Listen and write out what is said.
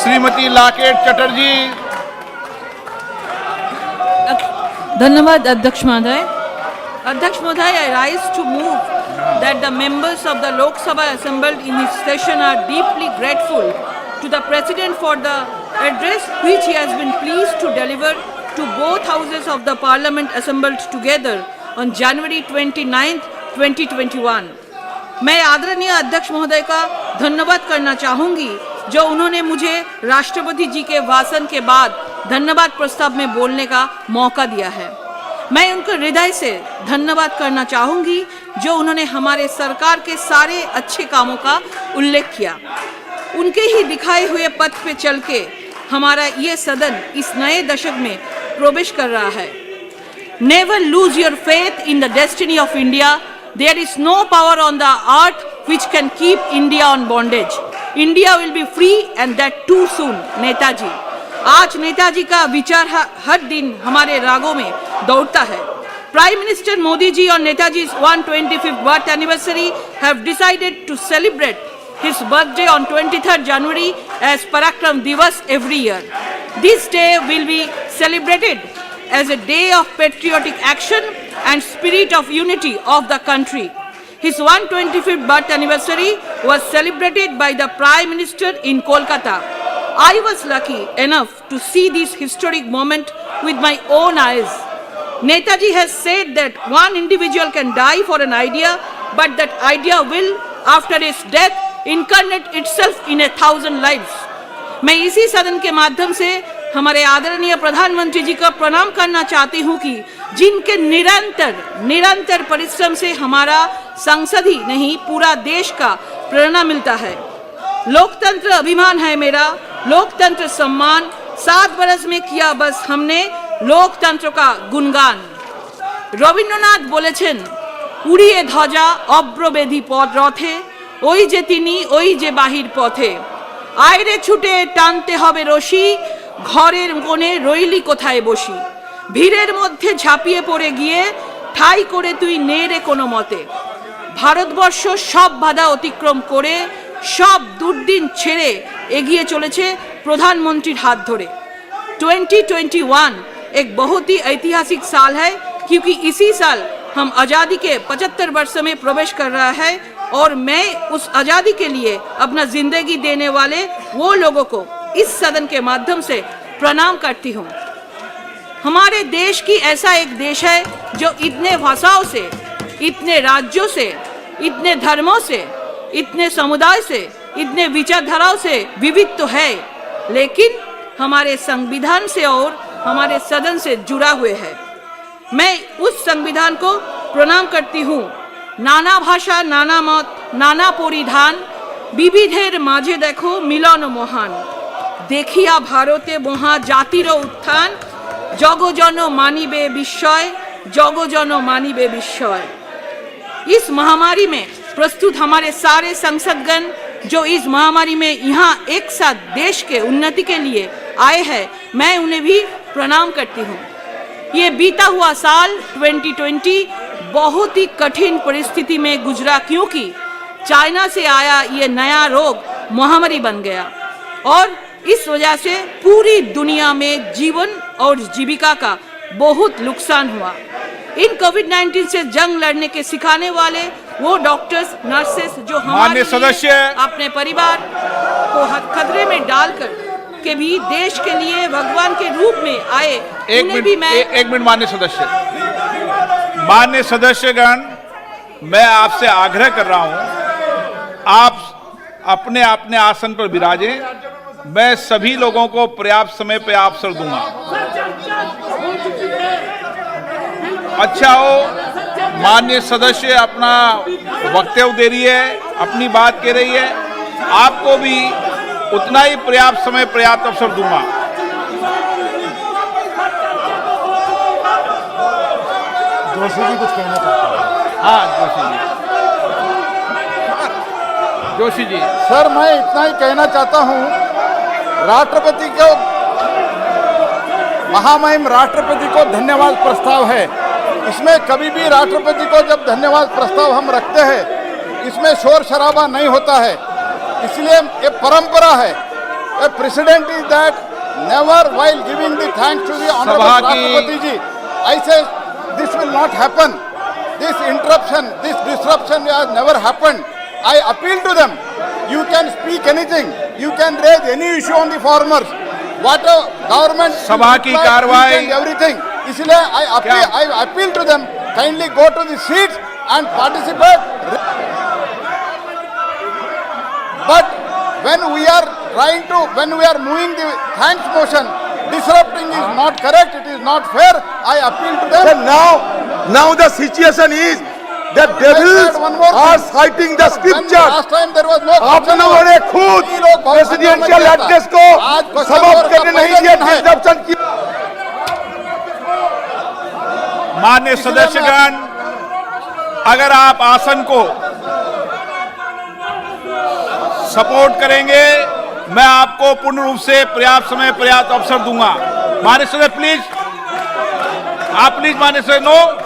Shrimati locket Chatterjee. धन्यवाद अध्यक्ष महोदय। अध्यक्ष महोदय, I rise to move that the members of the Lok Sabha assembled in this session are deeply grateful to the President for the address which he has been pleased to deliver to both houses of the Parliament assembled together on January 29th, 2021। मैं आदरणीय अध्यक्ष महोदय का धन्यवाद करना चाहूँगी जो उन्होंने मुझे राष्ट्रपति जी के भाषण के बाद धन्यवाद प्रस्ताव में बोलने का मौका दिया है। मैं उनको हृदय से धन्यवाद करना चाहूँगी जो उन्होंने हमारे सरकार के सारे अच्छे कामों का उल्लेख किया। उनके ही दिखाए हुए पथ पे चल के हमारा ये सदन इस नए दशक में प्रवेश कर रहा है। Never lose your faith in the destiny of India. There is no power on the earth which can keep India on bondage. India will be free and that too soon। Netaji. आज नेताजी का विचार हर दिन हमारे रागों में दौड़ता है। Prime Minister Modi ji on Netaji's 125th birth anniversary have decided to celebrate his birthday on 23rd January as Parakram Divas every year. This day will be celebrated as a day of patriotic action and spirit of unity of the country. His 125th birth anniversary was celebrated by the Prime Minister in Kolkata. I was lucky enough to see this historic moment with my own eyes. Netaji has said that one individual can die for an idea, but that idea will, after his death, incarnate itself in 1,000 lives। मैं इसी सदन के माध्यम से हमारे आदरणीय प्रधानमंत्री जी का प्रणाम करना चाहती हूँ कि जिनके निरंतर परिश्रम से हमारा संसद ही नहीं पूरा देश का प्रेरणा मिलता है। लोकतंत्र अभिमान है मेरा, लोकतंत्र सम्मान, 7 बरस में किया बस हमने लोकतंत्र का गुणगान। रवीन्द्रनाथ बोलेছেন उड़िए ध्वजा अब्रवेदी पद रथे ওই যে তিনি ওই যে বাহির পথে আইরে ছুটে টানতে হবে রশি ঘরের কোণে রইলি কোথায় বসি ভিড়ের মধ্যে ঝাঁপিয়ে পড়ে গিয়ে ঠাই করে তুই নে রে কোনো মতে ভারতবর্ষ সব বাধা অতিক্রম করে सब दुर्दिन छेड़े एगिए चलेছে प्रधानमंत्री हाथ धरे। 2021 एक बहुत ही ऐतिहासिक साल है क्योंकि इसी साल हम आज़ादी के 75 वर्ष में प्रवेश कर रहा है और मैं उस आज़ादी के लिए अपना जिंदगी देने वाले वो लोगों को इस सदन के माध्यम से प्रणाम करती हूँ। हमारे देश की ऐसा एक देश है जो इतने भाषाओं से, इतने राज्यों से, इतने धर्मों से, इतने समुदाय से, इतने विचारधाराओं से विविध तो है, लेकिन हमारे संविधान से और हमारे सदन से जुड़ा हुए है। मैं उस संविधान को प्रणाम करती हूँ। नाना भाषा, नाना मत, नाना परिधान, विविधेर माझे देखो मिलन महान। देखिया भारते महा जातिर उत्थान, जगजन मानिबे विस्मय, जगजन मानिबे विस्मय। इस महामारी में प्रस्तुत हमारे सारे संसदगण जो इस महामारी में यहाँ एक साथ देश के उन्नति के लिए आए हैं, मैं उन्हें भी प्रणाम करती हूँ। ये बीता हुआ साल 2020 बहुत ही कठिन परिस्थिति में गुजरा क्योंकि चाइना से आया ये नया रोग महामारी बन गया और इस वजह से पूरी दुनिया में जीवन और जीविका का बहुत नुकसान हुआ। इन कोविड-19 से जंग लड़ने के सिखाने वाले वो डॉक्टर्स, नर्सेस जो हमारे सदस्य अपने परिवार को खतरे में डालकर के भी देश के लिए भगवान के रूप में आए, उन्हें भी मैं एक मिनट माननीय सदस्यगण, मैं आपसे आग्रह कर रहा हूं, आप अपने अपने आसन पर विराजें। मैं सभी लोगों को पर्याप्त समय पे अवसर दूंगा। अच्छा हो, माननीय सदस्य अपना वक्तव्य दे रही है, अपनी बात कह रही है, आपको भी उतना ही पर्याप्त समय, पर्याप्त अवसर दूंगा। जोशी जी कुछ कहना चाहते हैं? हाँ जोशी जी। सर, मैं इतना ही कहना चाहता हूँ, राष्ट्रपति को, महामहिम राष्ट्रपति को धन्यवाद प्रस्ताव है। इसमें कभी भी राष्ट्रपति को जब धन्यवाद प्रस्ताव हम रखते हैं, इसमें शोर शराबा नहीं होता है। इसलिए ये परंपरा है, A precedent is that never while giving the thanks to the honorable सभा की- Rashtrapati ji, I say this will not happen. This interruption, this disruption has never happened. I appeal to them. You can speak anything. You can raise any issue on the farmers. What a government सभा की कार्रवाई- and everything. इसलिए I appeal to them. Kindly go to the seats and participate. But when we are moving the thanks motion, disrupting is not correct. It is not fair. I appeal to them. Sir, now the situation is the devils one more are thing. citing the When scripture. last time there was no आप question लोगों ने hour. खुद ये लोग बहुत presidential हंगामा किया था। एड्रेस को आज question hour समाप्त का करने नहीं पहले दिया, दिन है। डिस्टरप्शन किया। मान्य सदस्यगण, अगर आप आसन को सपोर्ट करेंगे, मैं आपको पूर्ण रूप से पर्याप्त समय पर्याप्त अवसर दूंगा। मान्य सदस्य प्लीज, आप प्लीज मान्य सदस्य नो।